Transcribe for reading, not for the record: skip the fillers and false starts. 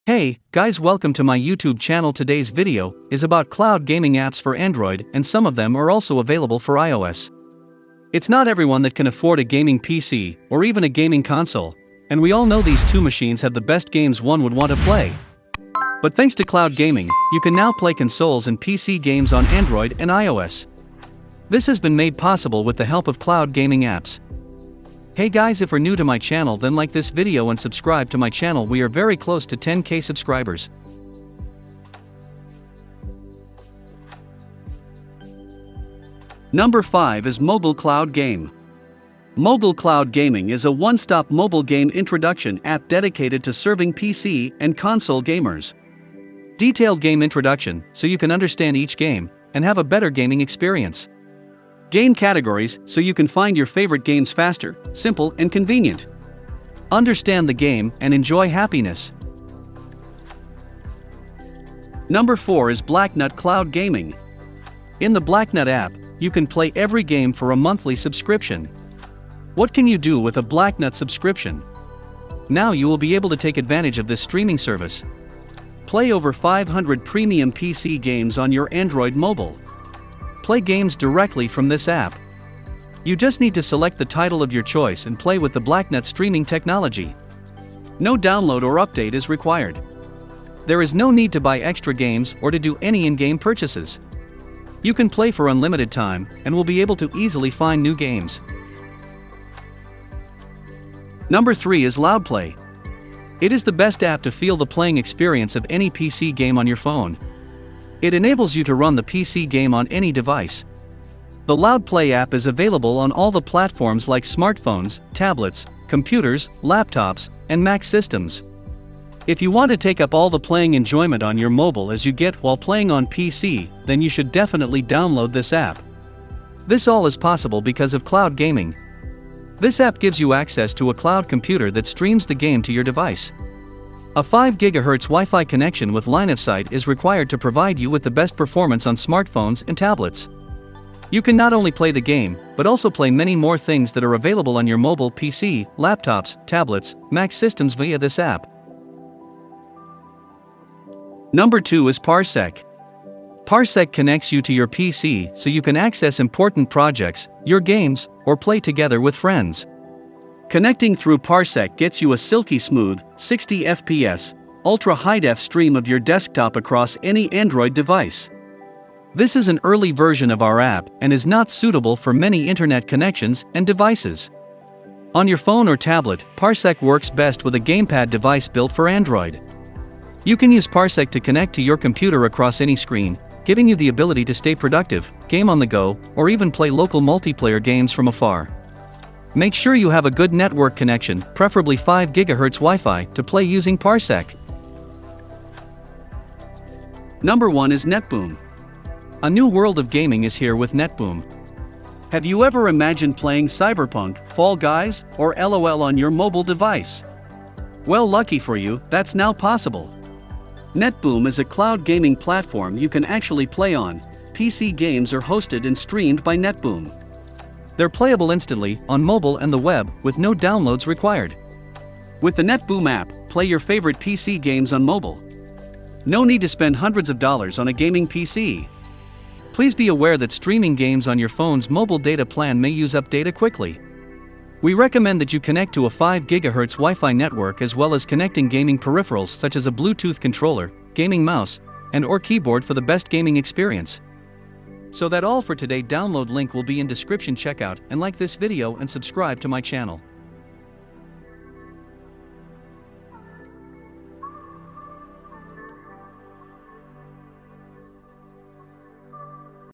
Hey, guys, welcome to my YouTube channel. Today's video is about cloud gaming apps for Android, and some of them are also available for iOS. It's not everyone that can afford a gaming PC or even a gaming console, and we all know these two machines have the best games one would want to play. But thanks to cloud gaming, you can now play consoles and PC games on Android and iOS. This has been made possible with the help of cloud gaming apps. Hey guys, if you're new to my channel, then like this video and subscribe to my channel. We are very close to 10K subscribers. Number 5 is Mobile Cloud Game. Mobile Cloud Gaming is a one-stop mobile game introduction app dedicated to serving PC and console gamers. Detailed game introduction so you can understand each game and have a better gaming experience. Game categories so you can find your favorite games faster, simple, and convenient. Understand the game and enjoy happiness. Number 4 is Blacknut Cloud Gaming. In the Blacknut app, you can play every game for a monthly subscription. What can you do with a Blacknut subscription? Now you will be able to take advantage of this streaming service. Play over 500 premium PC games on your Android mobile. Play games directly from this app. You just need to select the title of your choice and play with the Blacknut streaming technology. No download or update is required. There is no need to buy extra games or to do any in-game purchases. You can play for unlimited time and will be able to easily find new games. Number 3 is LoudPlay. It is the best app to feel the playing experience of any PC game on your phone. It enables you to run the PC game on any device. The LoudPlay app is available on all the platforms like smartphones, tablets, computers, laptops, and Mac systems. If you want to take up all the playing enjoyment on your mobile as you get while playing on PC, then you should definitely download this app. This all is possible because of cloud gaming. This app gives you access to a cloud computer that streams the game to your device. A 5 GHz Wi-Fi connection with line of sight is required to provide you with the best performance on smartphones and tablets. You can not only play the game, but also play many more things that are available on your mobile PC, laptops, tablets, Mac systems via this app. Number 2 is Parsec. Parsec connects you to your PC so you can access important projects, your games, or play together with friends. Connecting through Parsec gets you a silky smooth, 60 FPS, ultra high-def stream of your desktop across any Android device. This is an early version of our app and is not suitable for many internet connections and devices. On your phone or tablet, Parsec works best with a gamepad device built for Android. You can use Parsec to connect to your computer across any screen, giving you the ability to stay productive, game on the go, or even play local multiplayer games from afar. Make sure you have a good network connection, preferably 5 GHz Wi-Fi, to play using Parsec. Number 1 is NetBoom. A new world of gaming is here with NetBoom. Have you ever imagined playing Cyberpunk, Fall Guys, or LOL on your mobile device? Well, lucky for you, that's now possible. NetBoom is a cloud gaming platform you can actually play on. PC games are hosted and streamed by NetBoom. They're playable instantly on mobile and the web with no downloads required. With the NetBoom app, play your favorite PC games on mobile. No need to spend hundreds of dollars on a gaming PC. Please be aware that streaming games on your phone's mobile data plan may use up data quickly. We recommend that you connect to a 5 GHz Wi-Fi network as well as connecting gaming peripherals such as a Bluetooth controller, gaming mouse, and/or keyboard for the best gaming experience. So that's all for today. Download link will be in description. Check out and like this video and subscribe to my channel.